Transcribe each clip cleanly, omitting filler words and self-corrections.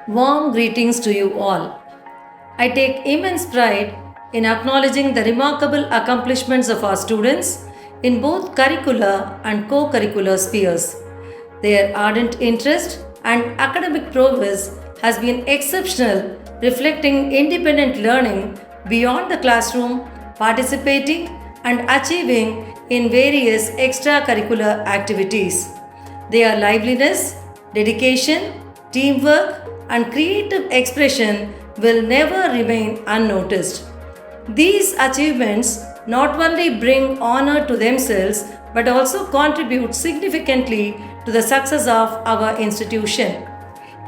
Warm greetings to you all. I take immense pride in acknowledging the remarkable accomplishments of our students in both curricular and co curricular spheres. Their ardent interest and academic prowess has been exceptional, reflecting independent learning beyond the classroom, participating and achieving in various extracurricular activities. Their liveliness, dedication, teamwork, and creative expression will never remain unnoticed. These achievements not only bring honor to themselves but also contribute significantly to the success of our institution.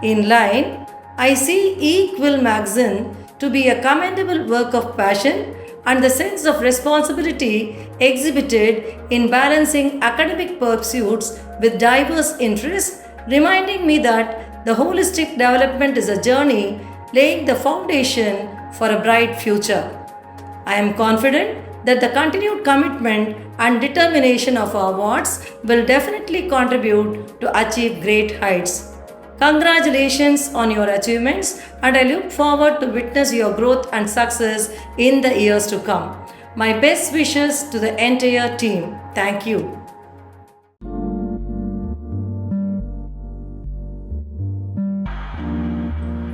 In line, I see e-Quill magazine to be a commendable work of passion and the sense of responsibility exhibited in balancing academic pursuits with diverse interests, reminding me that the holistic development is a journey laying the foundation for a bright future. I am confident that the continued commitment and determination of our wards will definitely contribute to achieve great heights. Congratulations on your achievements, and I look forward to witness your growth and success in the years to come. My best wishes to the entire team. Thank you.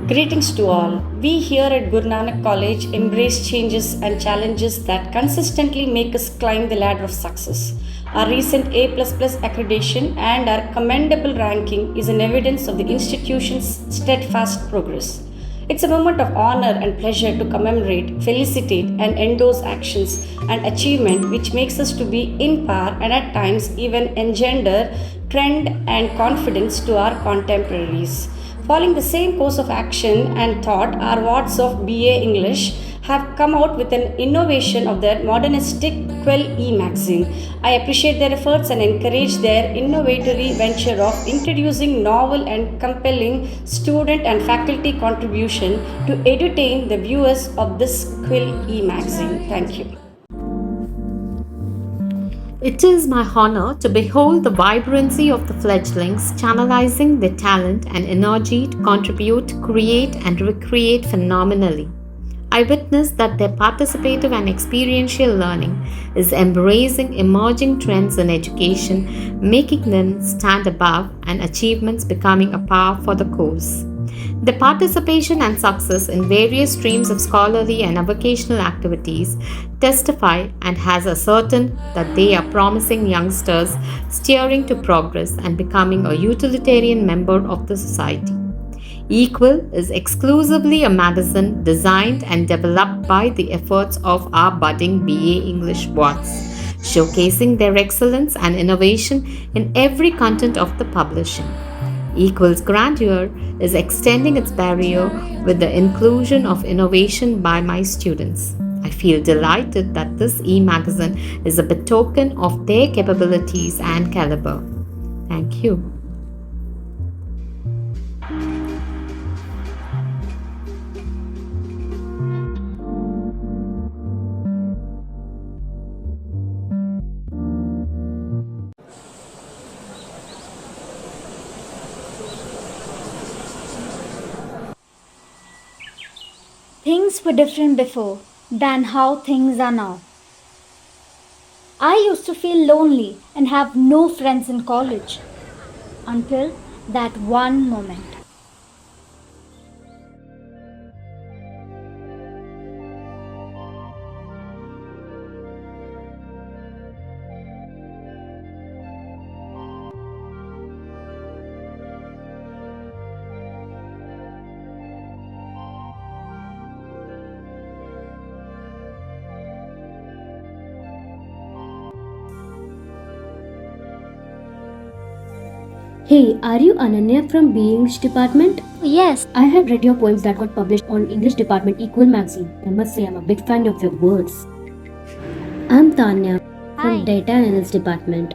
Greetings to all. We here at Guru Nanak College embrace changes and challenges that consistently make us climb the ladder of success. Our recent A++ accreditation and our commendable ranking is an evidence of the institution's steadfast progress. It's a moment of honor and pleasure to commemorate, felicitate, and endorse actions and achievement which makes us to be in par and at times even engender trend and confidence to our contemporaries. Following the same course of action and thought, our wards of BA English have come out with an innovation of their modernistic Quill e-magazine. I appreciate their efforts and encourage their innovatory venture of introducing novel and compelling student and faculty contribution to entertain the viewers of this Quill e-magazine. Thank you. It is my honor to behold the vibrancy of the fledglings channelizing their talent and energy to contribute, create, and recreate phenomenally. I witness that their participative and experiential learning is embracing emerging trends in education, making them stand above and achievements becoming a par for the course. The participation and success in various streams of scholarly and vocational activities testify and has ascertained that they are promising youngsters steering to progress and becoming a utilitarian member of the society. e-Quill is exclusively a magazine designed and developed by the efforts of our budding BA English wards, showcasing their excellence and innovation in every content of the publishing. e-Quill's grandeur is extending its barrier with the inclusion of innovation by my students. I feel delighted that this e-magazine is a betoken of their capabilities and caliber. Thank you. Things were different before than how things are now. I used to feel lonely and have no friends in college until that one moment. Hey, are you Ananya from BA English department? Yes, I have read your poems that got published on English department e-Quill magazine. I must say I'm a big fan of your words. I'm Tanya from Hi. Data Analysis department.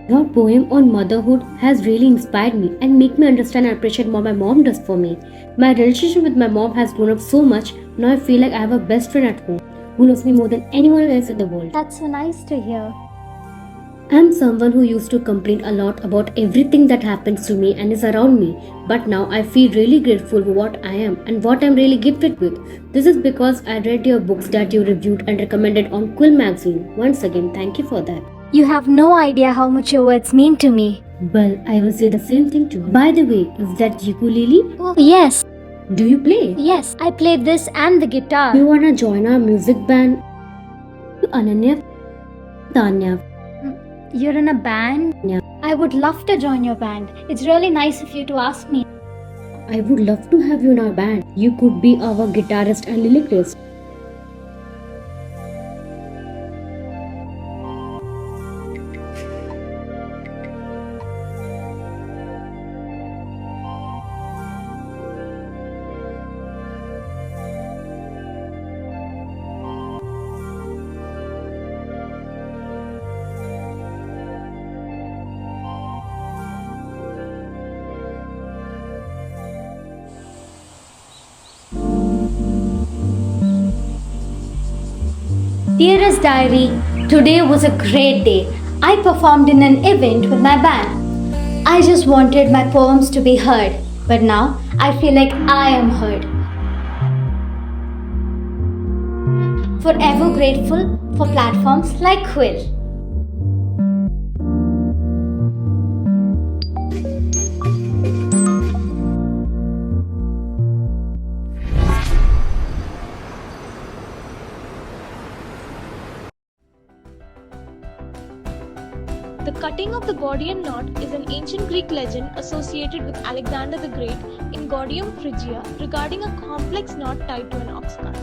Your poem on motherhood has really inspired me and make me understand and appreciate what my mom does for me. My relationship with my mom has grown up so much. Now I feel like I have a best friend at home who loves me more than anyone else in the world. That's so nice to hear. I'm someone who used to complain a lot about everything that happens to me and is around me, but now I feel really grateful for what I am and what I'm really gifted with. This is because I read your books that you reviewed and recommended on Quill magazine. Once again, thank you for that. You have no idea how much your words mean to me. Well, I will say the same thing too. By the way, is that ukulele? Oh, yes. Do you play? Yes, I play this and the guitar. Do you wanna join our music band? Ananya, Tanya. You're in a band? Yeah. I would love to join your band. It's really nice of you to ask me. I would love to have you in our band. You could be our guitarist and lyricist. Dearest Diary, today was a great day. I performed in an event with my band. I just wanted my poems to be heard, but now I feel like I am heard. Forever grateful for platforms like Quill. The cutting of the Gordian knot is an ancient Greek legend associated with Alexander the Great in Gordium Phrygia regarding a complex knot tied to an ox cart.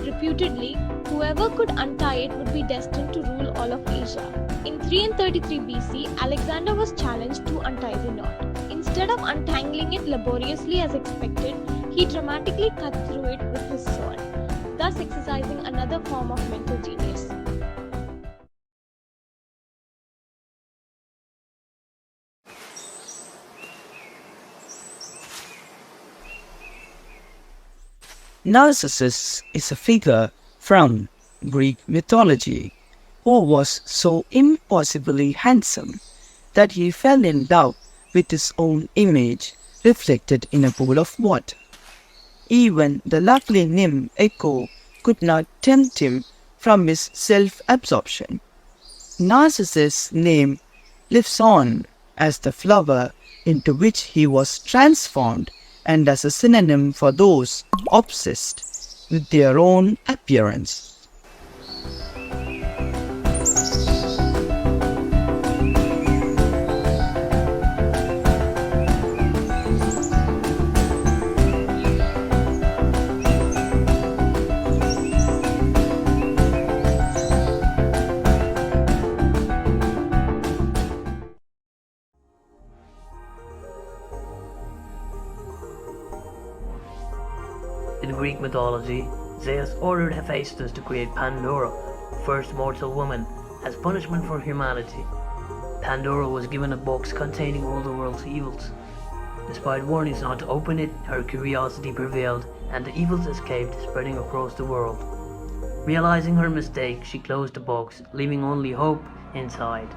Reputedly, whoever could untie it would be destined to rule all of Asia. In 333 BC, Alexander was challenged to untie the knot. Instead of untangling it laboriously as expected, he dramatically cut through it with his sword, thus exercising another form of mental genius. Narcissus is a figure from Greek mythology who was so impossibly handsome that he fell in love with his own image reflected in a pool of water. Even the lovely nymph Echo could not tempt him from his self-absorption. Narcissus' name lives on as the flower into which he was transformed and as a synonym for those obsessed with their own appearance. In Greek mythology, Zeus ordered Hephaestus to create Pandora, first mortal woman, as punishment for humanity. Pandora was given a box containing all the world's evils. Despite warnings not to open it, her curiosity prevailed and the evils escaped, spreading across the world. Realizing her mistake, she closed the box, leaving only hope inside.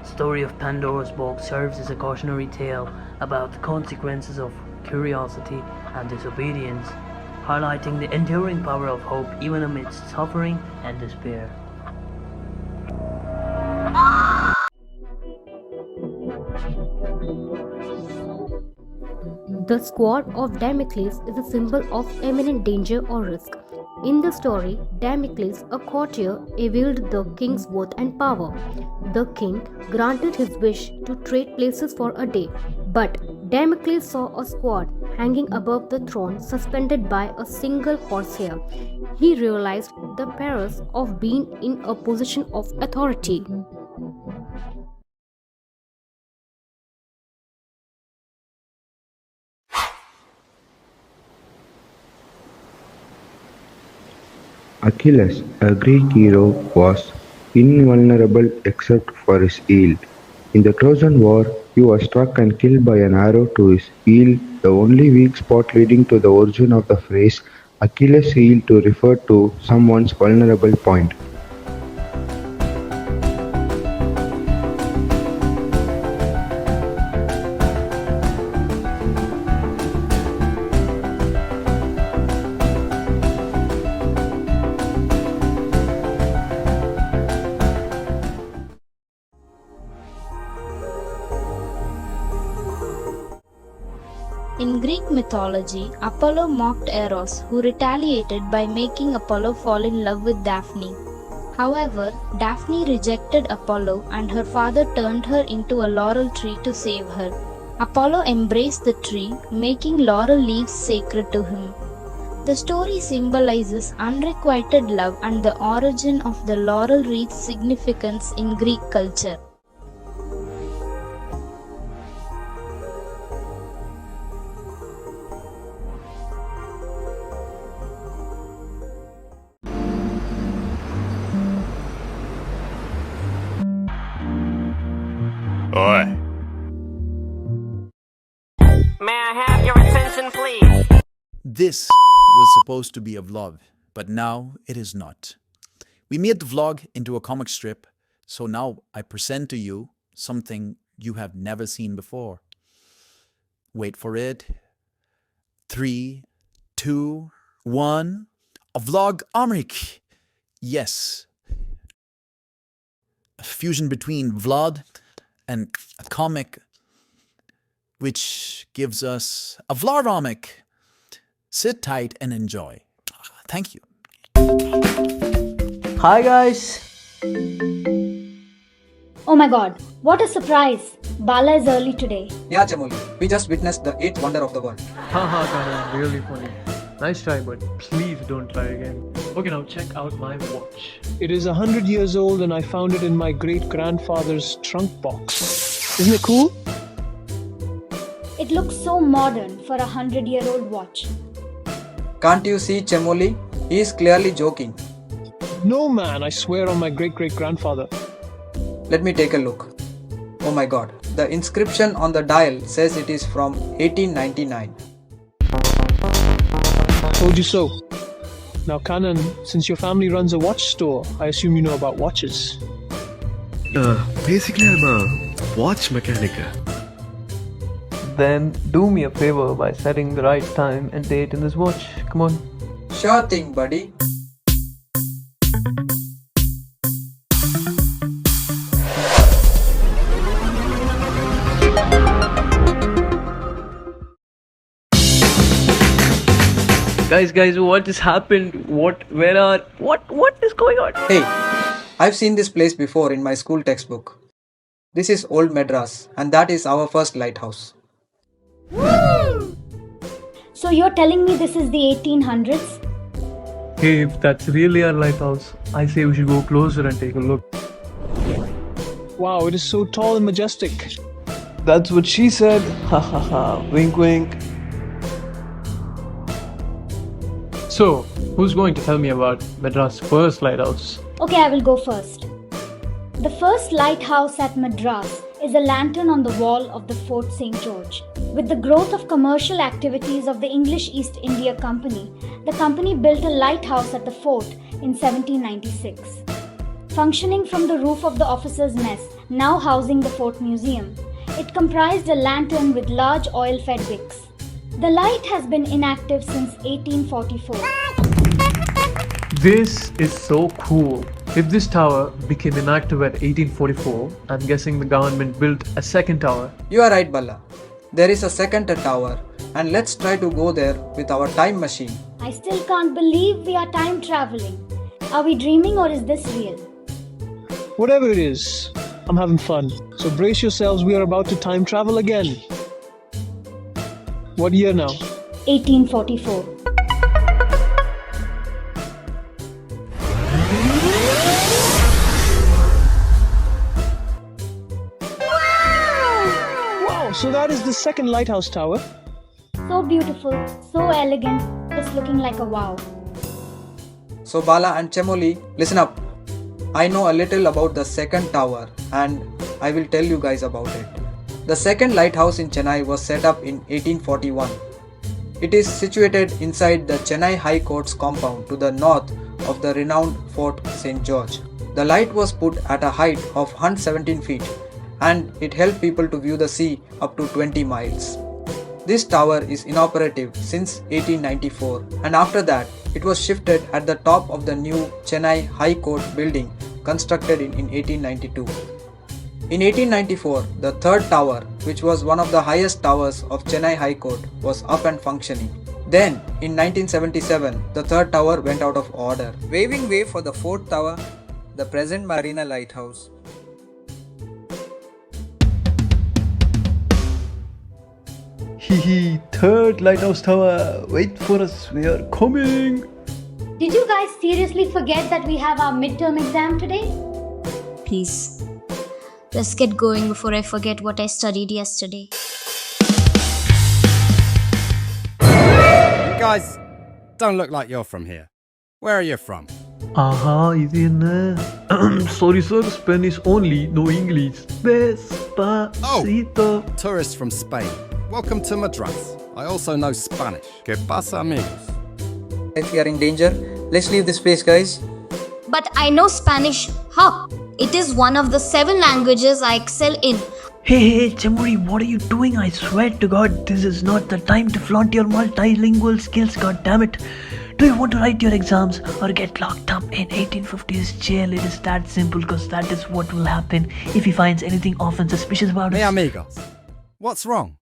The story of Pandora's box serves as a cautionary tale about the consequences of curiosity and disobedience, highlighting the enduring power of hope even amidst suffering and despair. The sword of Damocles is a symbol of imminent danger or risk. In the story, Damocles, a courtier, revealed the king's worth and power. The king granted his wish to trade places for a day, but Damocles saw a sword hanging above the throne suspended by a single horsehair. He realized the perils of being in a position of authority. Achilles, a Greek hero, was invulnerable except for his heel. In the Trojan War, he was struck and killed by an arrow to his heel, the only weak spot leading to the origin of the phrase Achilles' heel to refer to someone's vulnerable point. Greek mythology, Apollo mocked Eros, who retaliated by making Apollo fall in love with Daphne. However, Daphne rejected Apollo and her father turned her into a laurel tree to save her. Apollo embraced the tree, making laurel leaves sacred to him. The story symbolizes unrequited love and the origin of the laurel wreath's significance in Greek culture. Oi. May I have your attention, please? This was supposed to be a vlog, but now it is not. We made the vlog into a comic strip, so now I present to you something you have never seen before. Wait for it. 3, 2, 1. A vlog comic. Yes. A fusion between vlog and a comic, which gives us a vlogomic. Sit tight and enjoy. Thank you. Hi guys. Oh my god, what a surprise! Bala is early today. Yeah, Chamoli, we just witnessed the 8th wonder of the world. Haha, Karan, really funny. Nice try, but please don't try again. Okay, now check out my watch. It is 100 years old and I found it in my great-grandfather's trunk box. Isn't it cool? It looks so modern for a 100-year-old watch. Can't you see, Chamoli? He is clearly joking. No man, I swear on my great-great-grandfather. Let me take a look. Oh my god, the inscription on the dial says it is from 1899. Told you so. Now Kanan, since your family runs a watch store, I assume you know about watches. Basically I'm a watch mechanic. Then do me a favor by setting the right time and date in this watch. Come on. Sure thing, buddy. Guys, what has happened? What is going on? Hey, I've seen this place before in my school textbook. This is Old Madras, and that is our first lighthouse. So you're telling me this is the 1800s? Hey, if that's really our lighthouse, I say we should go closer and take a look. Wow, it is so tall and majestic. That's what she said. Ha ha ha. Wink wink. So, who's going to tell me about Madras' first lighthouse? Okay, I will go first. The first lighthouse at Madras is a lantern on the wall of the Fort St. George. With the growth of commercial activities of the English East India Company, the company built a lighthouse at the fort in 1796. Functioning from the roof of the officers' mess, now housing the Fort Museum, it comprised a lantern with large oil-fed wicks. The light has been inactive since 1844. This is so cool. If this tower became inactive at 1844, I'm guessing the government built a second tower. You are right, Balla. There is a second tower, and let's try to go there with our time machine. I still can't believe we are time traveling. Are we dreaming or is this real? Whatever it is, I'm having fun. So brace yourselves, we are about to time travel again. What year now? 1844. Wow, so that is the second lighthouse tower. So beautiful, so elegant, it's looking like a wow. So Bala and Chamoli, listen up. I know a little about the second tower and I will tell you guys about it. The second lighthouse in Chennai was set up in 1841. It is situated inside the Chennai High Court's compound to the north of the renowned Fort St. George. The light was put at a height of 117 feet and it helped people to view the sea up to 20 miles. This tower is inoperative since 1894 and after that it was shifted at the top of the new Chennai High Court building constructed in 1892. In 1894, the third tower, which was one of the highest towers of Chennai High Court, was up and functioning. Then, in 1977, the third tower went out of order, paving way for the fourth tower, the present Marina Lighthouse. Hee, third lighthouse tower. Wait for us, we are coming. Did you guys seriously forget that we have our midterm exam today? Please, let's get going before I forget what I studied yesterday. You guys don't look like you're from here. Where are you from? Aha, இது என்ன? Sorry sir, Spanish only, no English. Despacito. Tourists from Spain. Welcome to Madras. I also know Spanish. ¿Qué pasa, amigos? If we are in danger, let's leave this place, guys. But I know Spanish. How? It is one of the 7 languages I excel in. Hey, Chamuri, what are you doing? I swear to God, this is not the time to flaunt your multilingual skills, god damn it. Do you want to write your exams or get locked up in 1850s jail? It is that simple, because that is what will happen if he finds anything often suspicious about us. Hey, amigos. What's wrong?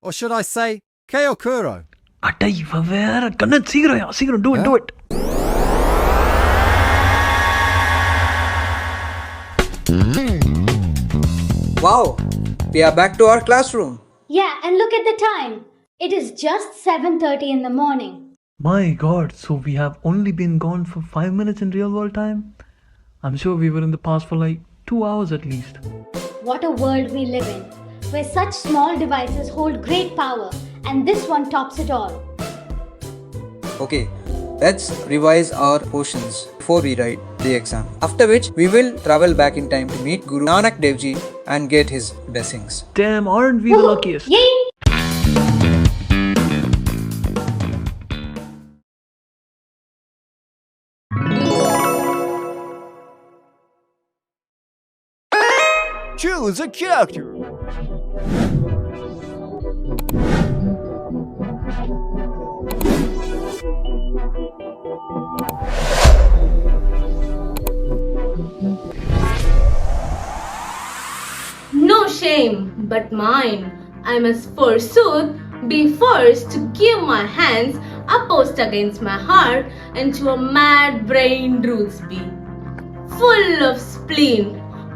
Or should I say, que ocurro? Atta, iva vera. Kannad, சீக்கிரம், do it. Wow, we are back to our classroom. Yeah, and look at the time. It is just 7:30 in the morning. My God, so we have only been gone for 5 minutes in real world time? I'm sure we were in the past for like 2 hours at least. What a world we live in, where such small devices hold great power, and this one tops it all. Okay, let's revise our portions before we write the exam. After which, we will travel back in time to meet Guru Nanak Devji and get his blessings. Damn, aren't we the luckiest? Yay! Choose a character. No shame but mine. I must forsooth be forced to give my hands opposed against my heart, and to a mad brain roots be, full of spleen,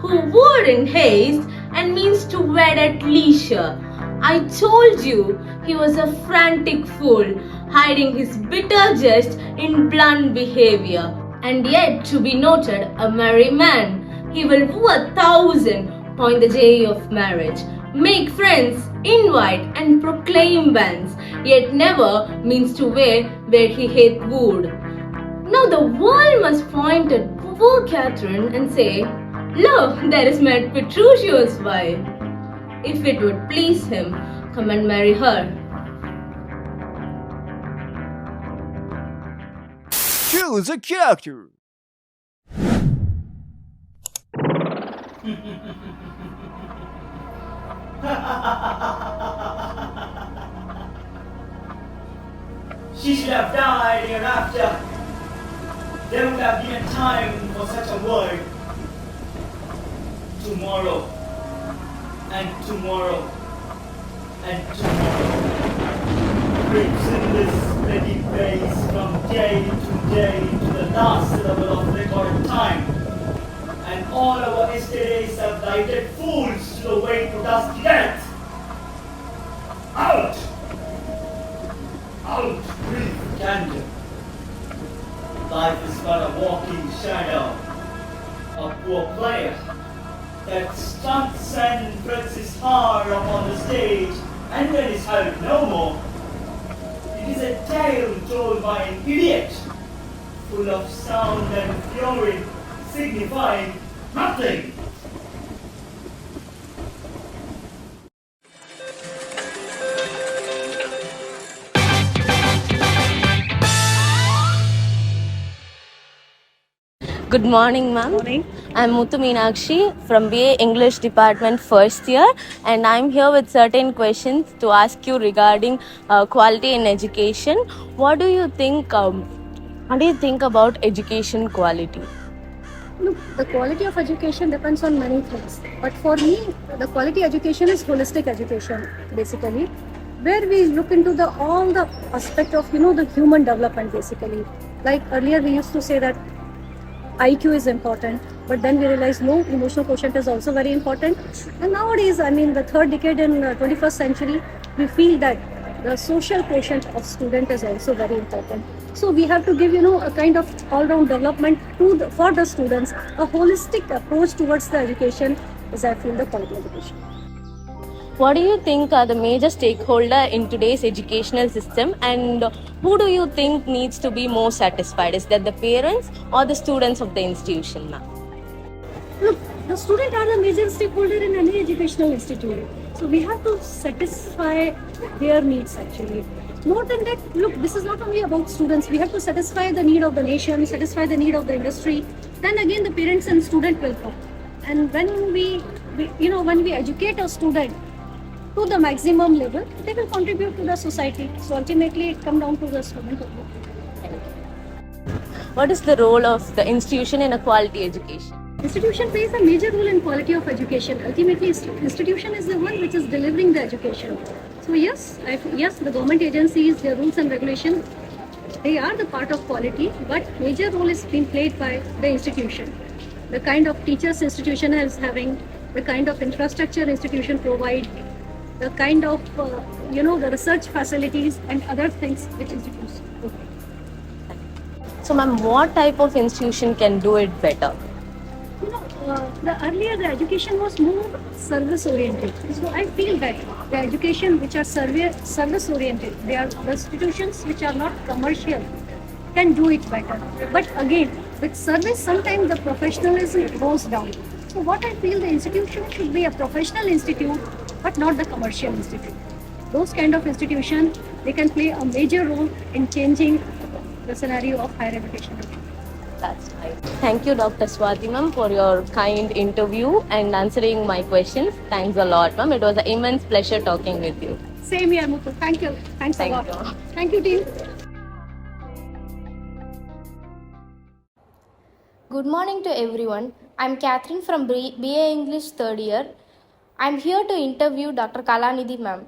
who would in haste and means to wed at leisure. I told you he was a frantic fool, hiding his bitter jest in blunt behavior, and yet to be noted a merry man. He will woo 1,000 point the day of marriage, make friends, invite and proclaim bands, yet never means to wear where he hath wooed. Now the world must point at poor Catherine and say, "Lo, there is my Petruchio's wife. If it would please him, come and marry her." Choose a character. She should have died hereafter. There would have been a time for such a word. Tomorrow, and tomorrow, and tomorrow. Creeps in this steady pace from day to the last syllable of recorded time. And all our yesterdays have lighted fools to the way to dusty death. Out! Out, breathe candor. Life is but a walking shadow, a poor player that stunts and frets his heart upon the stage and then is heard no more. It is a tale told by an idiot, full of sound and fury, signifying nothing. Good morning, ma'am. Morning. I'm Muthu Meenakshi from BA English Department first year, and I'm here with certain questions to ask you regarding quality in education. What do you think? What do you think about education quality? Look, the quality of education depends on many things. But for me, the quality education is holistic education, basically, where we look into all the aspect of the human development, basically. Like earlier, we used to say that IQ is important, but then we realized no, emotional quotient is also very important. And nowadays, I mean, the third decade in 21st century, we feel that the social quotient of student is also very important. So we have to give a kind of all-round development for the students. A holistic approach towards the education is, I feel, the quality education. What do you think are the major stakeholder in today's educational system, and who do you think needs to be more satisfied? Is that the parents or the students of the institution now? Look, the students are the major stakeholder in any educational institute. So we have to satisfy their needs actually. More than that, look, this is not only about students. We have to satisfy the need of the nation, satisfy the need of the industry. Then again, the parents and student will come. And when we educate a student to the maximum level, they will contribute to the society. So ultimately, it comes down to the student. What is the role of the institution in a quality education? Institution plays a major role in quality of education. Ultimately, institution is the one which is delivering the education. So yes, the government agencies, their rules and regulations, they are the part of quality, but major role is being played by the institution. The kind of teachers institution is having, the kind of infrastructure institution provide, the kind of the research facilities and other things which institutions provide. So ma'am, what type of institution can do it better? Earlier the education was more service oriented. So I feel that the education which are service oriented, they are the institutions which are not commercial can do it better. But again, with service sometimes the professionalism goes down. So what I feel, the institution should be a professional institute but not the commercial institute. Those kind of institutions, they can play a major role in changing the scenario of higher education. That's right. Thank you, Dr. Swati ma'am, for your kind interview and answering my questions. Thanks a lot, ma'am. It was an immense pleasure talking with you. Same here, Muthu. Thank you. Thanks a lot. Thank you, team. Good morning to everyone. I'm Catherine from BA English 3rd year. I'm here to interview Dr. Kalanidhi ma'am.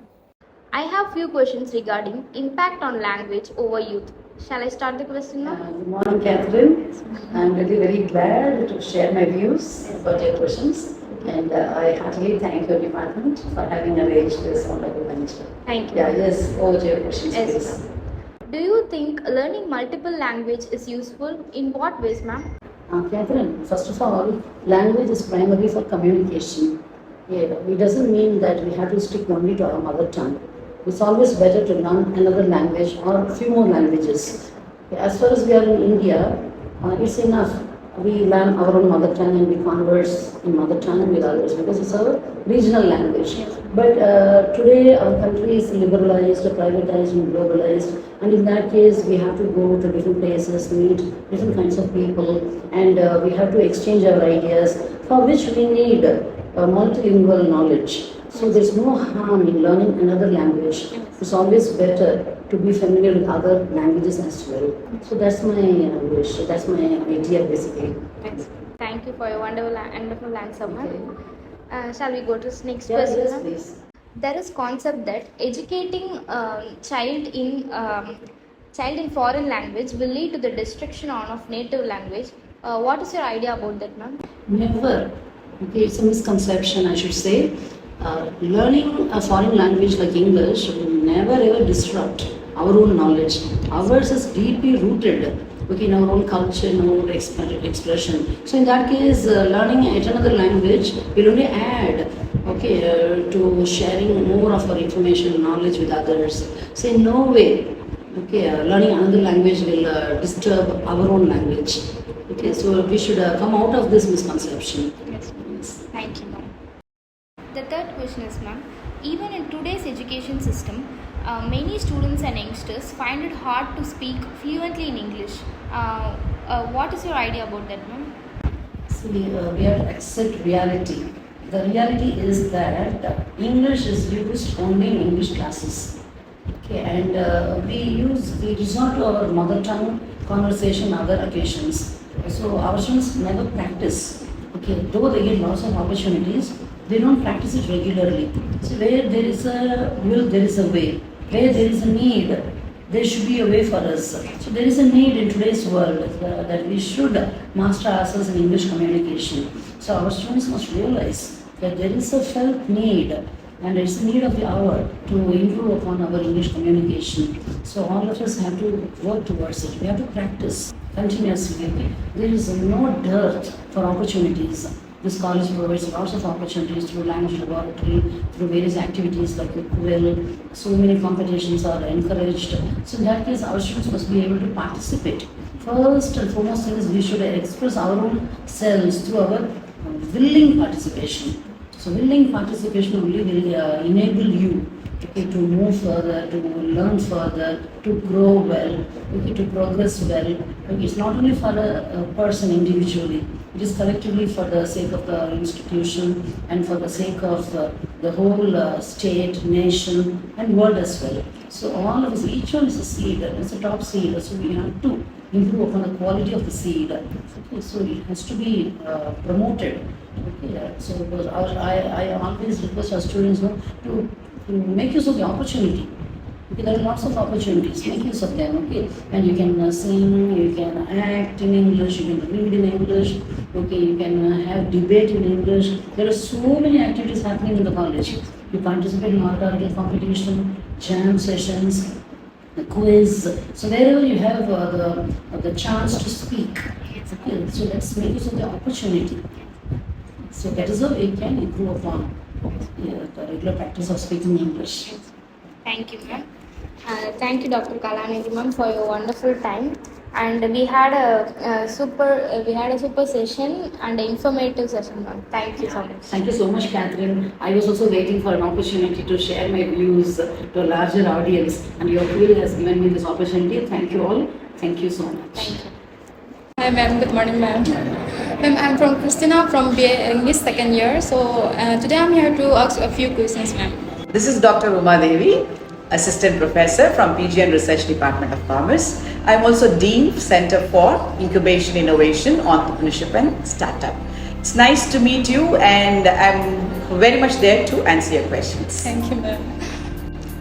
I have few questions regarding impact on language over youth. Shall I start the question now? Good morning, Catherine. I'm really very glad to share my views about your questions, and I heartily thank your department for having arranged this wonderful event. Thank you. Yeah, yes, over to your questions, Yes, please. ma'am. Do you think learning multiple language is useful? In what ways, ma'am? Catherine, first of all, language is primarily for communication. Yeah, it doesn't mean that we have to stick only to our mother tongue. It's always better to learn another language or a few more languages. As far as we are in India, it's enough. We learn our own mother tongue and we converse in mother tongue with others because it's our regional language. But today our country is liberalized, privatized and globalized, and in that case we have to go to different places, meet different kinds of people, and we have to exchange our ideas, for which we need multilingual knowledge. So there's no harm in learning another language. It's always better to be familiar with other languages as well. So that's my wish, that's my idea basically. Thank you for your wonderful answer, ma'am. Shall we go to the next Yeah, question? yes, ma'am? please. There is concept that educating child in foreign language will lead to the destruction of native language. What is your idea about that, ma'am? Never. Okay, it's a misconception, I should say. Learning a foreign language like English will never ever disrupt our own knowledge. Ours is deeply rooted, okay, in our own culture, in our own expression. So in that case, learning yet another language will only add, okay, to sharing more of our information and knowledge with others. So in no way, okay, learning another language will disturb our own language. Okay, so we should come out of this misconception. Yes. Thank you, ma'am. The third question is, ma'am, even in today's education system, many students and youngsters find it hard to speak fluently in English. What is your idea about that, ma'am? See, we have to accept reality. The reality is that English is used only in English classes. Okay, and we resort to our mother tongue conversation on other occasions. So our students never practice. Okay, though they get lots of opportunities, they don't practice it regularly. So where there is a will, there is a way. Where there is a need, there should be a way for us. So there is a need in today's world that we should master ourselves in English communication. So our students must realize that there is a felt need and it's a need of the hour to improve upon our English communication. So all of us have to work towards it. We have to practice continuously. There is no dearth for opportunities. This college provides lots of opportunities through language laboratory, through various activities like e-Quill. So many competitions are encouraged. So in that case, our students must be able to participate. First and foremost thing is we should express our own selves through our willing participation. So willing participation only will enable you to move further, to learn further, to grow well, to progress well. It's not only for a person individually, it is collectively for the sake of the institution and for the sake of the whole state, nation and world as well. So all of us, each one is a seed, it's a top seed, so we have to improve upon the quality of the seed. Okay, so it has to be promoted. Okay, so I always request our students to make use of the opportunity. Okay, there are lots of opportunities, make use of them. Okay, and you can sing, you can act in English, you can read in English. Okay, you can have debate in English. There are so many activities happening in the college. You participate in oratorical competition, jam sessions, the quiz. So wherever you have the chance to speak. Okay, so let's make use of the opportunity. So that is how we can improve upon the regular practice of speaking English. Thank you, ma'am. Thank you, Dr. Kalanidhi, ma'am, for your wonderful time. And we had a super session and an informative session, ma'am. Thank you so much. Thank you so much, Catherine. I was also waiting for an opportunity to share my views to a larger audience, and your field has given me this opportunity. Thank you all. Thank you so much. Thank you. Hi ma'am, good morning ma'am. Ma'am, I'm from Christina from BA English second year. So today I'm here to ask a few questions ma'am. This is Dr. Uma Devi, Assistant Professor from PG and Research Department of Commerce. I'm also Dean, Center for Incubation, Innovation, Entrepreneurship and Startup. It's nice to meet you and I'm very much there to answer your questions. Thank you ma'am.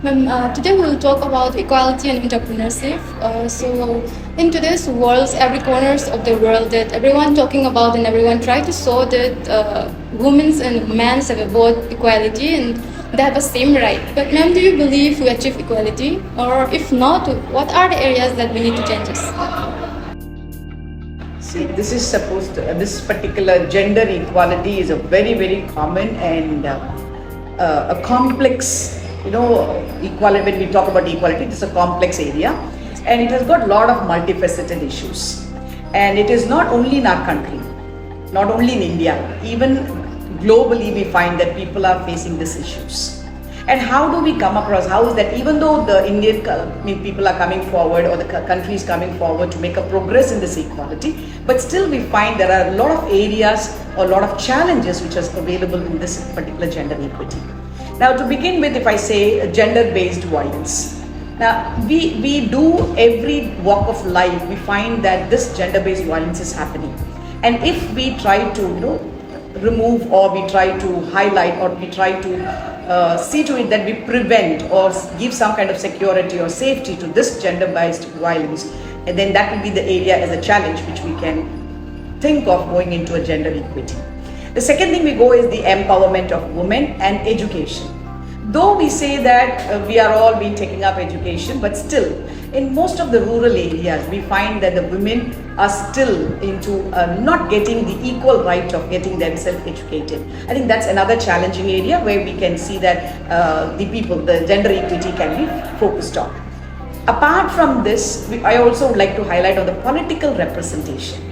Ma'am, today we will talk about equality and entrepreneurship. So in today's world, every corners of the world that everyone talking about and everyone try to show that women's and men's have both equality and they have the same right. But ma'am, do you believe we achieve equality? Or if not, what are the areas that we need to change? See, this is supposed to, this particular gender equality is a very, very common and a complex, equality. When we talk about equality, it's a complex area and it has got a lot of multifaceted issues. And it is not only in our country, not only in India, even globally we find that people are facing these issues. And how do we come across, how is that even though the Indian people are coming forward or the country is coming forward to make a progress in this equality, but still we find there are a lot of areas or a lot of challenges which are available in this particular gender equity. Now to begin with, if I say gender-based violence, now we do every walk of life, we find that this gender-based violence is happening. And if we try to remove or we try to highlight or we try to see to it that we prevent or give some kind of security or safety to this gender-based violence, and then that will be the area as a challenge which we can think of going into a gender equity. The second thing we go is the empowerment of women and education. Though we say that we are all been taking up education, but still in most of the rural areas we find that the women are still into not getting the equal right of getting themselves educated. I think that's another challenging area where we can see that the gender equity can be focused on. Apart from this, I also would like to highlight on the political representation.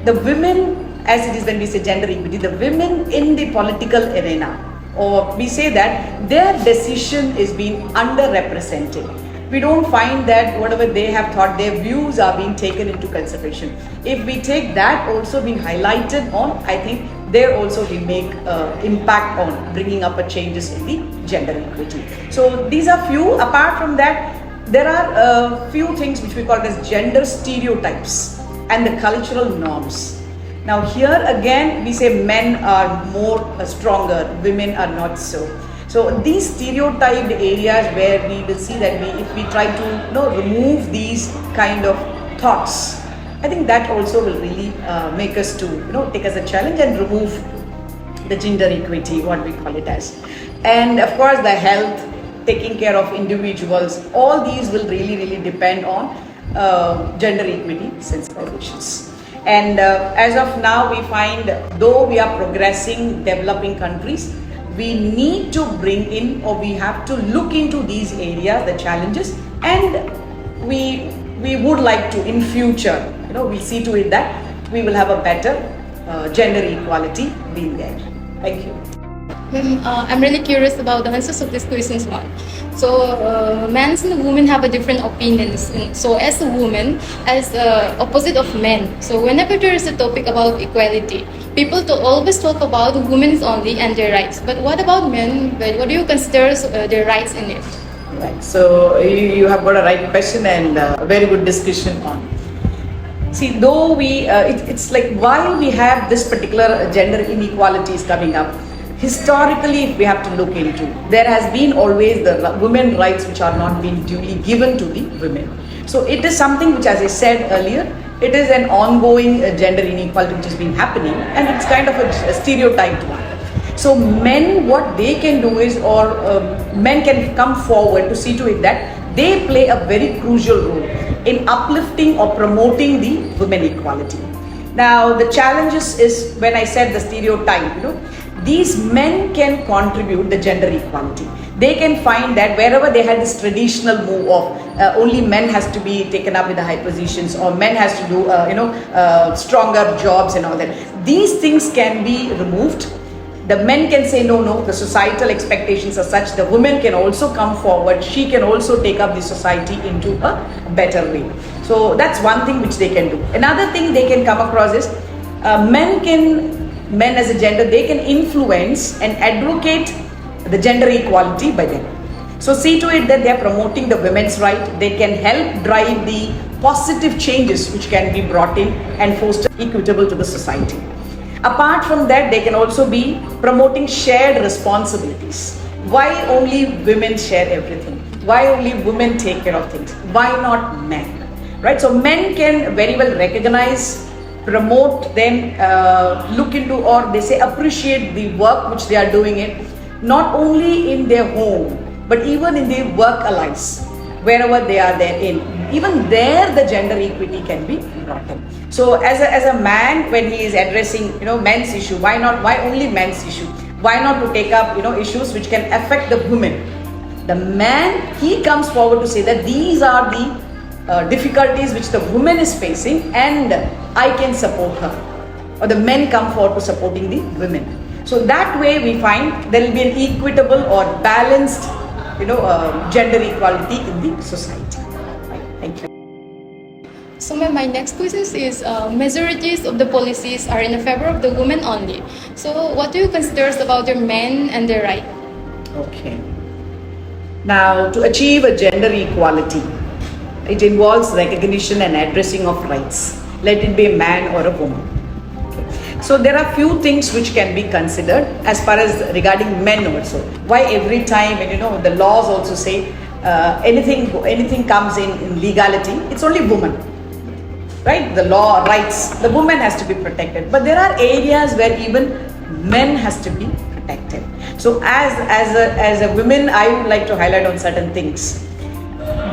The women, as it is when we say gender equity, the women in the political arena, or we say that their decision is being underrepresented. We don't find that whatever they have thought, their views are being taken into consideration. If we take that also being highlighted on, I think there also we make impact on bringing up a changes in the gender equity. So these are few. Apart from that, there are a few things which we call as gender stereotypes. and the cultural norms. Now here again we say men are more stronger, women are not so. So these stereotyped areas where we will see that if we try to remove these kind of thoughts, I think that also will really make us to take as a challenge and remove the gender equity, what we call it as. And of course the health, taking care of individuals, all these will really depend on gender equity sensitizations. And as of now we find, though we are progressing developing countries, we need to bring in, or we have to look into these areas, the challenges, and we would like to in future, we see to it that we will have a better gender equality being there. Thank you. I'm really curious about the answers of these questions one. So men and women have a different opinions. So as a woman, as opposite of men, so whenever there is a topic about equality, people always talk about women only and their rights. But what about men? What do you consider their rights in it? Right. So you have got a right question and a very good discussion on. See, though it's like why we have this particular gender inequalities coming up. Historically, if we have to look into, there has been always the women rights which are not being duly given to the women. So it is something which, as I said earlier, it is an ongoing gender inequality which has been happening, and it's kind of a stereotyped one. So men, what they can do is, or men can come forward to see to it that they play a very crucial role in uplifting or promoting the women equality. Now the challenges is when I said the stereotype, these men can contribute the gender equality. They can find that wherever they had this traditional move of only men has to be taken up with the high positions, or men has to do stronger jobs and all that, these things can be removed. The men can say no, the societal expectations are such, the woman can also come forward, she can also take up the society into a better way. So that's one thing which they can do. Another thing they can come across is men as a gender, they can influence and advocate the gender equality by them. So see to it that they are promoting the women's right, they can help drive the positive changes which can be brought in and foster equitable to the society. Apart from that, they can also be promoting shared responsibilities. Why only women share everything? Why only women take care of things? Why not men? Right? So men can very well recognize, promote them, look into, or they say appreciate the work which they are doing it, not only in their home, but even in their work allies, wherever they are there in. Even there the gender equity can be brought in. So as a man, when he is addressing men's issue, why only men's issue? Why not to take up issues which can affect the women? The man, he comes forward to say that these are the difficulties which the woman is facing and I can support her. Or the men come forward to supporting the women. So that way we find there will be an equitable or balanced gender equality in the society. Thank you. So my next question is, majorities of the policies are in favor of the women only. So what do you consider about the men and their right? Okay. Now to achieve a gender equality, it involves recognition and addressing of rights, let it be a man or a woman. Okay. So there are few things which can be considered as far as regarding men also. Why every time, the laws also say anything comes in legality, it's only woman. Right? The law, rights, the woman has to be protected. But there are areas where even men has to be protected. So as a woman, I would like to highlight on certain things.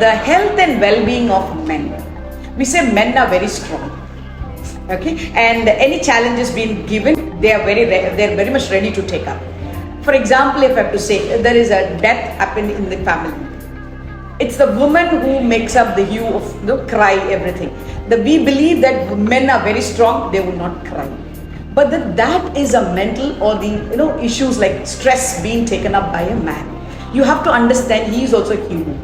The health and well-being of men. We say men are very strong. Okay? And any challenges being given, they're very much ready to take up. For example, if I have to say there is a death happened in the family, it's the woman who makes up the hue of cry, everything. We believe that men are very strong, they will not cry. But that is a mental or the issues like stress being taken up by a man. You have to understand he is also human.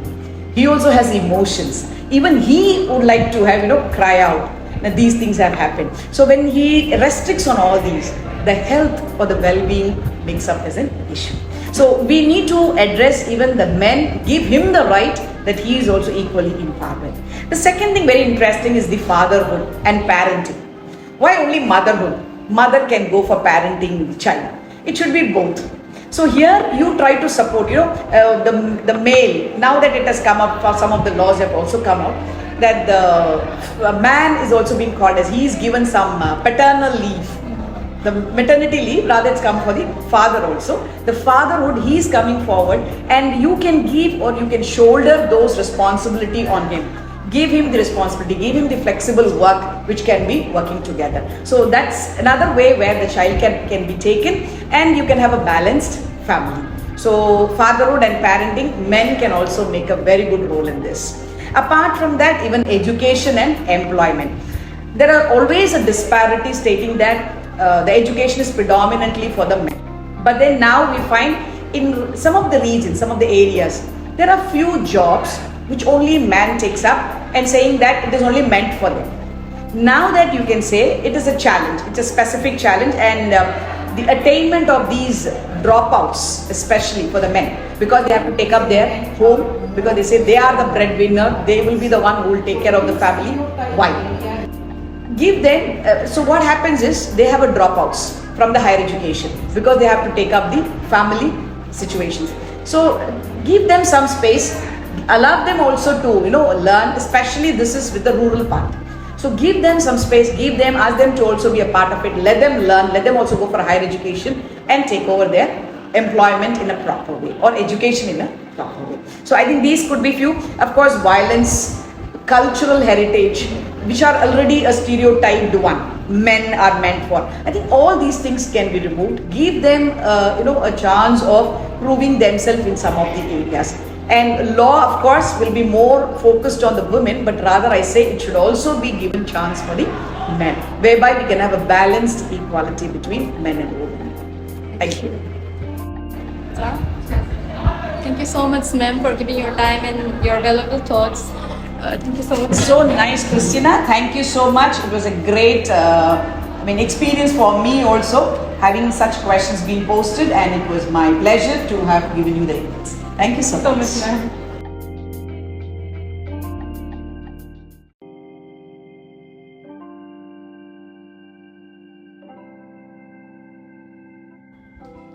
He also has emotions. Even he would like to have cry out that these things have happened. So when he restricts on all these, the health or the well-being makes up as an issue. So we need to address even the men, give him the right that he is also equally empowered. The second thing very interesting is the fatherhood and parenting. Why only motherhood? Mother can go for parenting the child. It should be both. So here you try to support, the male. Now that it has come up, for some of the laws have also come out, that the man is also being called as, he is given some paternal leave. The maternity leave, rather it's come for the father also. The fatherhood, he is coming forward, and you can give or you can shoulder those responsibility on him. Give him the responsibility, give him the flexible work which can be working together. So that's another way where the child can be taken and you can have a balanced family. So fatherhood and parenting, men can also make a very good role in this. Apart from that, even education and employment. There are always a disparity stating that the education is predominantly for the men. But then now we find in some of the regions, some of the areas, there are few jobs which only man takes up and saying that it is only meant for them. Now that you can say it is a challenge, it's a specific challenge, and the attainment of these dropouts, especially for the men, because they have to take up their home, because they say they are the breadwinner, they will be the one who will take care of the family. Why? Give them, so what happens is they have a dropouts from the higher education because they have to take up the family situations. So give them some space, allow them also to learn, especially this is with the rural part. So give them some space, ask them to also be a part of it, let them learn, let them also go for higher education and take over their employment in a proper way or education in a proper way. So I think these could be few. Of course, violence, cultural heritage, which are already a stereotyped one, men are meant for. I think all these things can be removed. Give them a chance of proving themselves in some of the areas. And law, of course, will be more focused on the women, but rather I say it should also be given chance for the men, whereby we can have a balanced equality between men and women. Thank you. Thank you so much, ma'am, for giving your time and your valuable thoughts. Thank you so much. So nice, Christina. Thank you so much. It was a great experience for me also, having such questions being posted, and it was my pleasure to have given you the inputs. Thank you so much. Ma'am.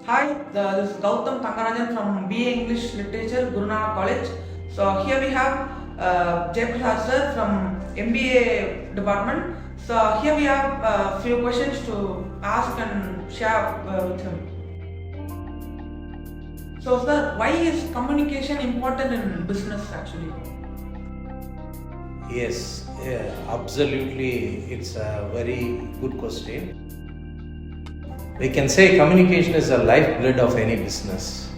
Hi, this is Gautam Tangarajan from BA English Literature, Guru Nanak College. So here we have Jayprakash sir from MBA department. So here we have a few questions to ask and share with him. So sir, why is communication important in business actually? Yes, absolutely. It's a very good question. We can say communication is the lifeblood of any business.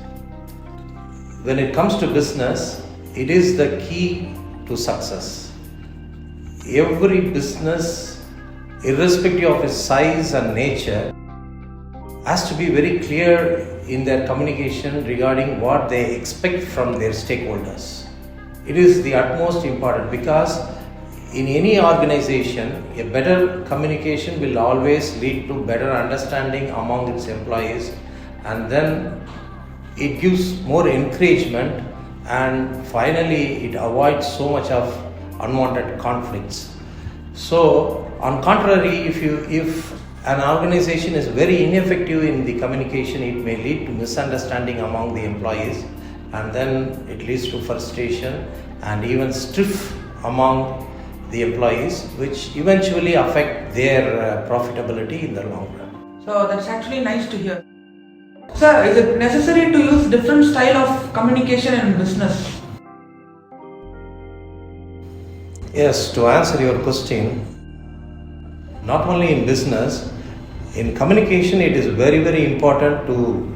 When it comes to business, it is the key to success. Every business, irrespective of its size and nature, has to be very clear in their communication regarding what they expect from their stakeholders. It is the utmost important because in any organization, a better communication will always lead to better understanding among its employees, and then it gives more encouragement, and finally it avoids so much of unwanted conflicts. So on contrary, if an organization is very ineffective in the communication, it may lead to misunderstanding among the employees, and then it leads to frustration and even strife among the employees, which eventually affect their profitability in the long run. So that's actually nice to hear. Sir, is it necessary to use different style of communication in business? Yes, to answer your question, not only in business, in communication it is very, very important to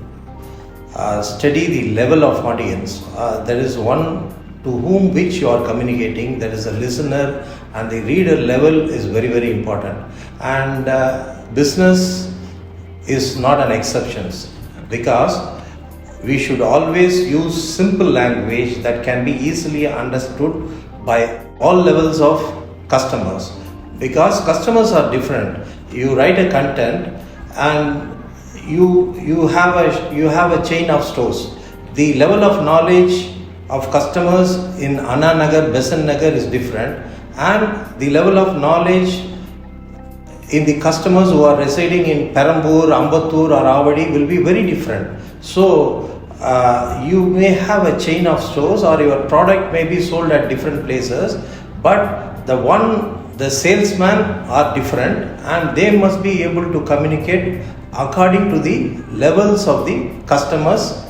study the level of audience. There is one to whom which you are communicating, there is a listener, and the reader level is very, very important. And business is not an exception, because we should always use simple language that can be easily understood by all levels of customers, because customers are different. You write a content and you have a chain of stores. The level of knowledge of customers in Anna Nagar, Besant Nagar is different, and the level of knowledge in the customers who are residing in Perambur, Ambattur or Avadi will be very different. So you may have a chain of stores or your product may be sold at different places, but the salesmen are different and they must be able to communicate according to the levels of the customer's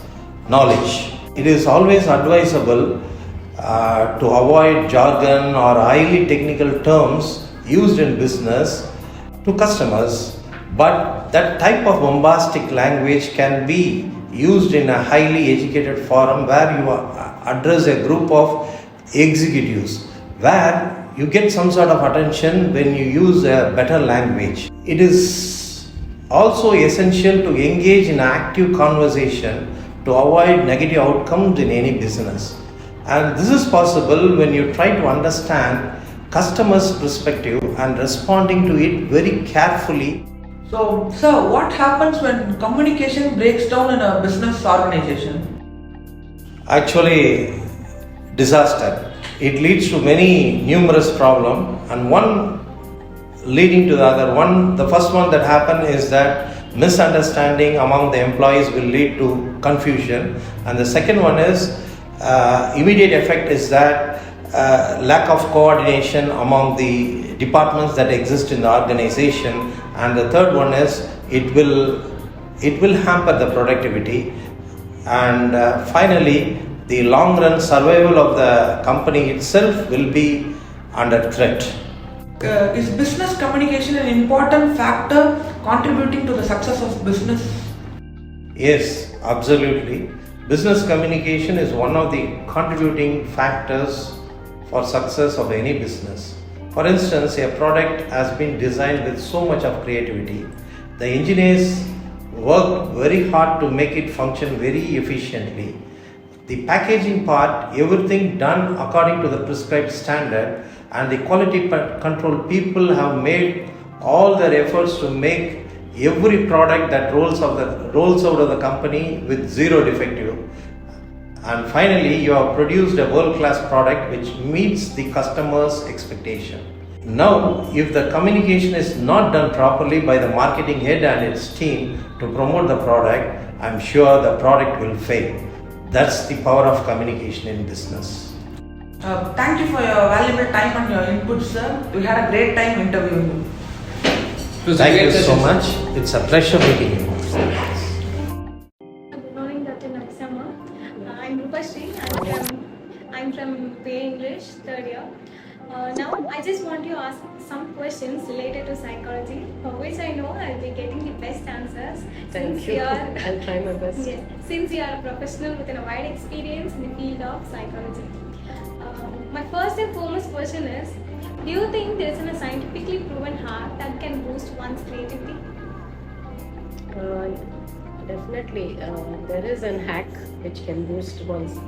knowledge. It is always advisable to avoid jargon or highly technical terms used in business to customers, but that type of bombastic language can be used in a highly educated forum where you address a group of executives, where you get some sort of attention when you use a better language. It is also essential to engage in active conversation to avoid negative outcomes in any business. And this is possible when you try to understand customers' perspective and responding to it very carefully. So, sir, what happens when communication breaks down in a business organization? Actually, disaster. It leads to many numerous problems, and one leading to the other. The first one that happens is that misunderstanding among the employees will lead to confusion, and the second one is immediate effect is that lack of coordination among the departments that exist in the organization, and the third one is it will hamper the productivity, and finally the long run survival of the company itself will be under threat. Is business communication an important factor contributing to the success of business? Yes, absolutely. Business communication is one of the contributing factors for success of any business. For instance, a product has been designed with so much of creativity. The engineers worked very hard to make it function very efficiently. The packaging part, everything done according to the prescribed standard, and the quality control people have made all their efforts to make every product that rolls out of the company with zero defective. And finally, you have produced a world-class product which meets the customer's expectation. Now, if the communication is not done properly by the marketing head and its team to promote the product, I'm sure the product will fail. That's the power of communication in business. Thank you for your valuable time and your input, sir. We had a great time interviewing you. Thank you so much. It's a pleasure meeting you. Good morning, Dr. Naksama. I'm Rupashri. I'm from BA English, third year. Now, I just want to ask some questions related to psychology, for which I know I'll be getting the best answers. Thank you. I'll try my best. Yes, since you are a professional with a wide experience in the field of psychology. My first and foremost question is, do you think there is a scientifically proven hack that can boost one's creativity? Definitely. There is a hack which can boost one's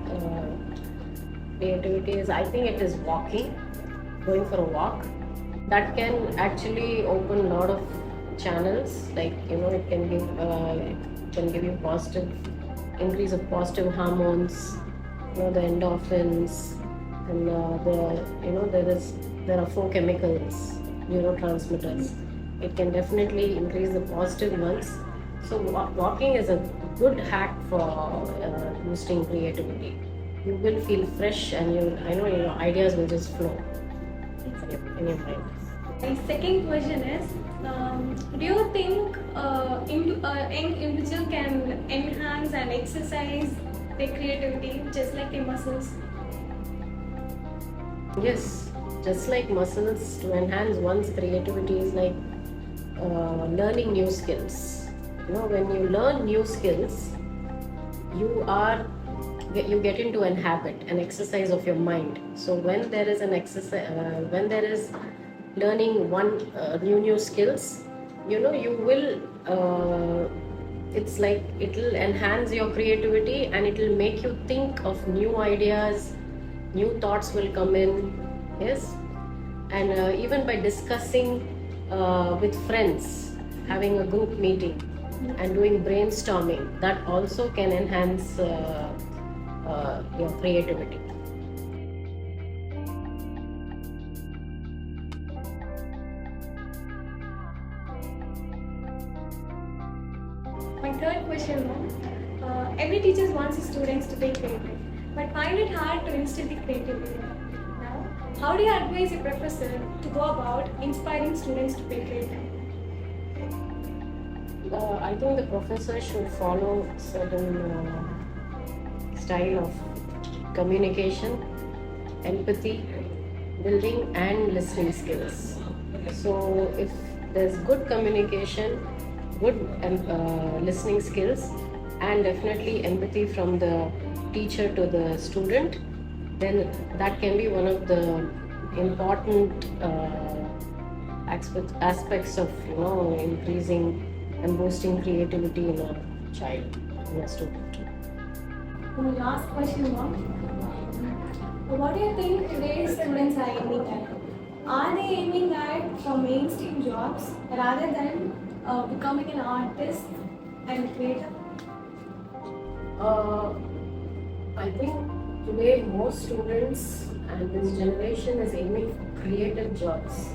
creativity. I think it is walking, going for a walk. That can actually open a lot of channels. Like, it can give you positive, increase of positive hormones, the endorphins, and there are 4 chemicals, neurotransmitters. It can definitely increase the positive ones. So walking is a good hack for boosting creativity. You will feel fresh, and your ideas will just flow in your mind. My second question is, do you think young individual can enhance and exercise their creativity just like their muscles? Yes, just like muscles, to enhance one's creativity is like learning new skills. When you learn new skills, you get into an habit, an exercise of your mind. So when there is an exercise, when there is learning one new skills, you will. It's like it will enhance your creativity, and it will make you think of new ideas. New thoughts will come in, yes, and even by discussing with friends, having a group meeting and doing brainstorming, that also can enhance your creativity. my third question was, every teacher wants his students to be creative, but find it hard to instill the creativity. Now, how do you advise a professor to go about inspiring students to be creative? I think the professor should follow certain style of communication, empathy, building and listening skills. So if there's good communication, good listening skills, and definitely empathy from the teacher to the student, then that can be one of the important aspects of increasing and boosting creativity in a child, in a student. My last question was, what do you think today's students are aiming at? Are they aiming at for mainstream jobs rather than becoming an artist and creator? I think today most students and this generation is aiming for creative jobs.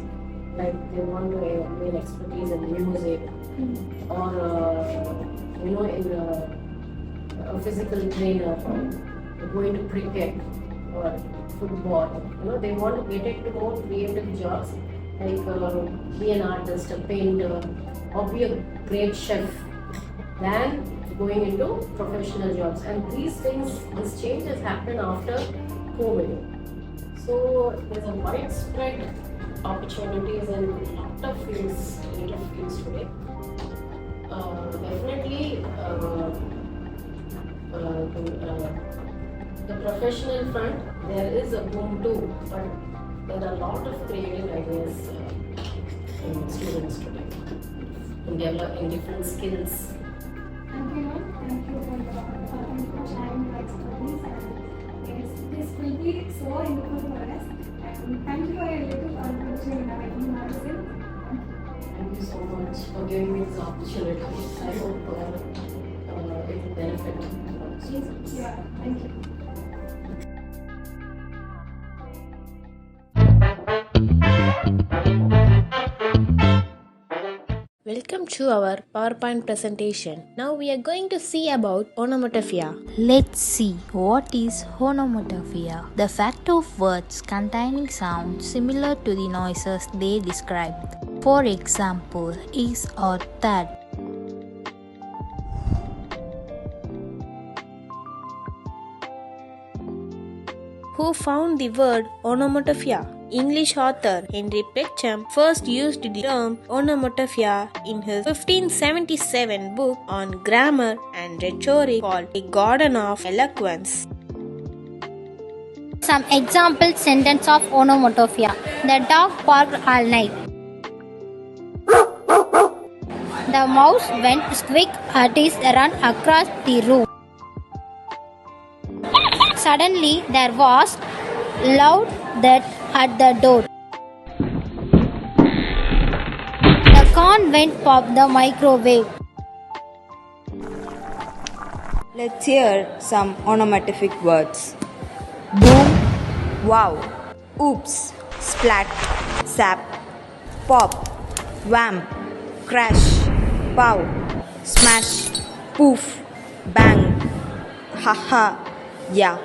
Like they want to gain expertise in music or in a physical trainer, going to cricket or football. They want to get into more creative jobs like be an artist, a painter, or be a great chef than going into professional jobs. And these things, this change has happened after COVID. So there's a widespread opportunities in a lot of fields, creative fields today. Definitely the professional front, there is a boom too, but there are a lot of creative ideas in students today, in developing different skills. Thank you, ma'am. Thank you for sharing your expertise. And yes, this will be so helpful for us. And thank you for your little contribution in our magazine. Thank you so much for giving me this opportunity. I hope it will benefit students. Yeah, thank you. Welcome to our PowerPoint presentation. Now we are going to see about onomatopoeia. Let's see what is onomatopoeia. The fact of words containing sounds similar to the noises they describe. For example, is or that. Who found the word onomatopoeia? English author Henry Peckham first used the term onomatopoeia in his 1577 book on grammar and rhetoric called A Garden of Eloquence. Some example sentence of onomatopoeia. The dog barked all night. The mouse went squeak at his run across the room. Suddenly there was loud that at the door. The corn went pop the microwave. Let's hear some onomatopoeic words. Boom, wow, oops, splat, sap, pop, wham, crash, pow, smash, poof, bang, haha, yeah.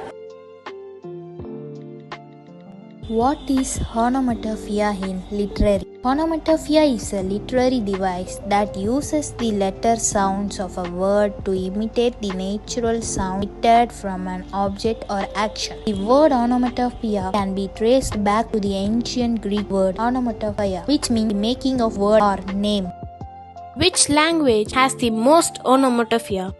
What is onomatopoeia in literary? Onomatopoeia is a literary device that uses the letter sounds of a word to imitate the natural sound emitted from an object or action. The word onomatopoeia can be traced back to the ancient Greek word onomatopoeia, which means the making of word or name. Which language has the most onomatopoeia?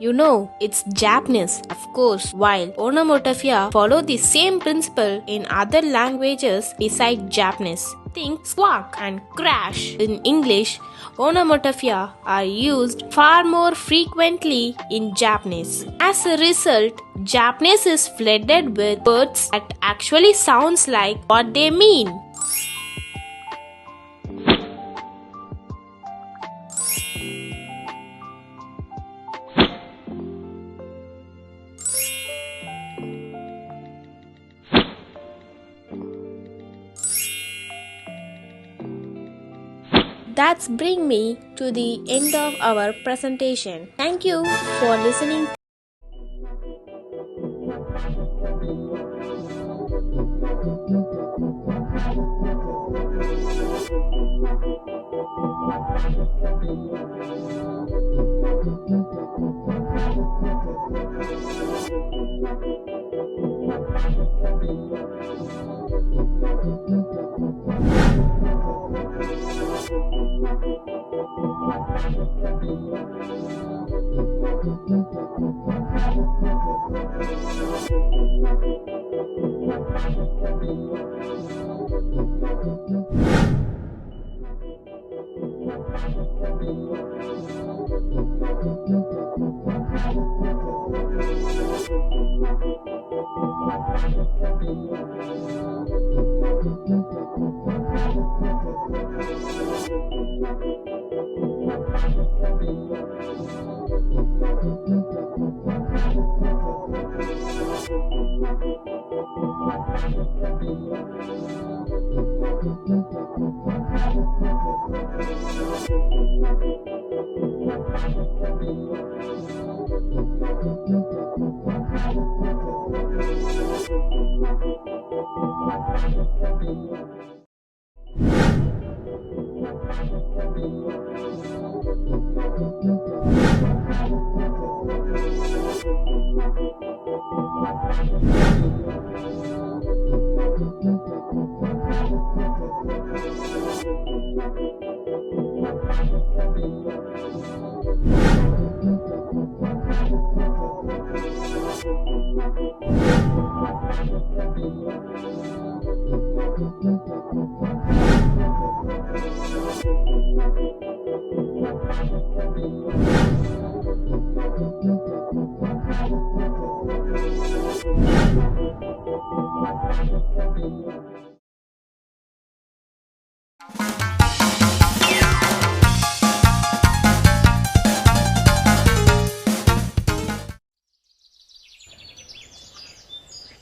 It's Japanese, of course. While onomatopoeia follow the same principle in other languages besides Japanese. Think squawk and crash. In English, onomatopoeia are used far more frequently in Japanese. As a result, Japanese is flooded with words that actually sounds like what they mean. That's bring me to the end of our presentation. Thank you for listening.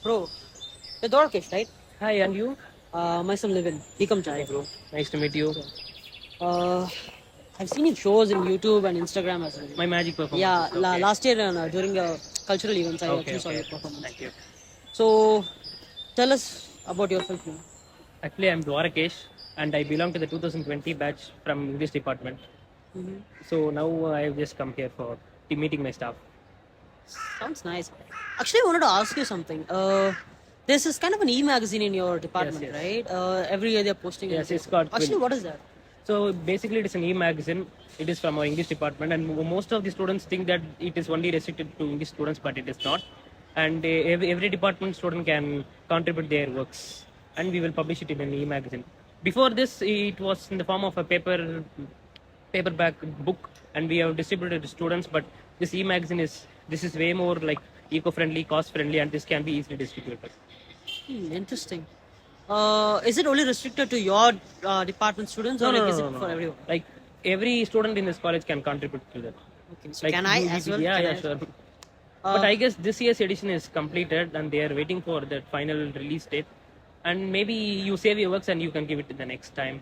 Bro, the Dorkesh, right? Hi, and you? Myself Livin. Become Chai. Hi, bro. Nice to meet you. Uh, I've seen your shows in YouTube and Instagram as well. My magic performance. Yeah, Okay. last year during cultural events, I Okay, actually saw okay. your performance. Thank you. So, tell us about yourself. You know. Actually, I'm Dwarakesh, and I belong to the 2020 batch from English department. Mhm. So now I've just come here for meeting my staff. Sounds nice. Actually, I wanted to ask you something. This is kind of an e-magazine in your department, yes. right? Every year they're posting. Yes, it. it's called Actually, Quill. what is that? So basically, it is an e-magazine. It is from our English department, and most of the students think that it is only restricted to English students, but it is not. And every department student can contribute their works, and we will publish it in an e-magazine. Before this, it was in the form of a paperback book, and we have distributed to students. But this e-magazine is way more like eco-friendly, cost-friendly, and this can be easily distributed. Interesting. Is it only restricted to your department students, or is it for everyone? Like every student in this college can contribute to that. Okay, so Like can I you- as well? Yeah, Can yeah, I- sure. But I guess this year's edition is completed, and they are waiting for the final release date. And maybe you save your works and you can give it to the next time.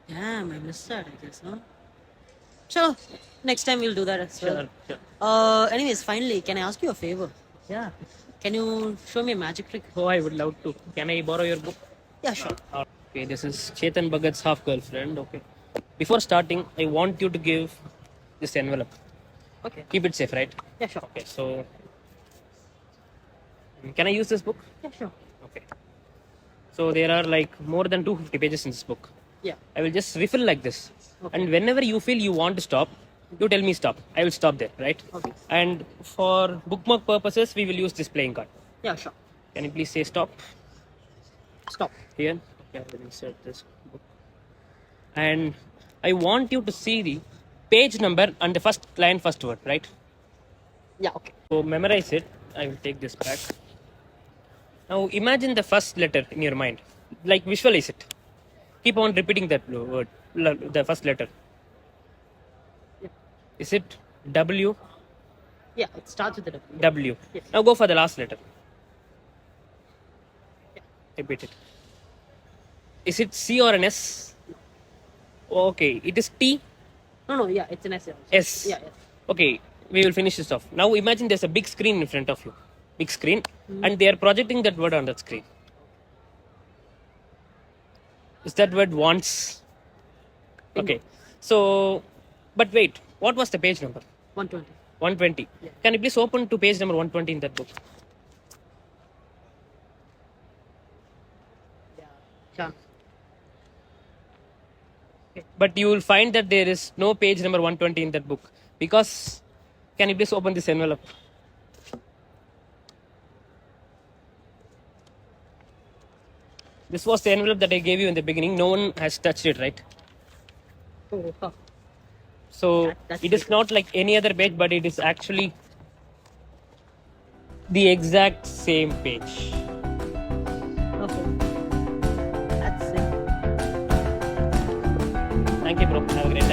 Damn, I missed that, I guess, huh? Sure, next time we'll do that as well. Sure. Anyways, finally, can I ask you a favor? Yeah. Can you show me a magic trick? Oh, I would love to. Can I borrow your book? Yeah, sure. Okay, this is Chetan Bhagat's half girlfriend. Okay. Before starting, I want you to give this envelope. Okay. Keep it safe, right? Yeah, sure. Okay, so can I use this book? Yeah, sure. Okay. So there are like more than 250 pages in this book. Yeah. I will just refill like this. Okay. And whenever you feel you want to stop, you tell me stop. I will stop there, right? Okay. And for bookmark purposes, we will use this playing card. Yeah, sure. Can you please say stop? Stop. Here. Okay, I will insert this book. And I want you to see the page number and the first line, first word, right? Yeah, okay. So memorize it. I will take this back. Now imagine the first letter in your mind. Like visualize it. Keep on repeating that word, the first letter. Yeah. Is it W? Yeah, it starts with the W. W. Yes. Now go for the last letter. Yeah. Repeat it. Is it C or an S? Okay, it is T. No, yeah, it's an S. S. Yeah. Okay, we will finish this off. Now imagine there's a big screen in front of you. Big screen. And they are projecting that word on that screen. Is that word wants? Okay. So, but wait, what was the page number? 120. 120. Yeah. Can you please open to page number 120 in that book? Sure. But you will find that there is no page number 120 in that book. Because, can you please open this envelope? This was the envelope that I gave you in the beginning. No one has touched it, right? Oh, huh. So it is not like any other page, but it is actually the exact same page. Okay. That's it. Thank you, bro. Have a great day.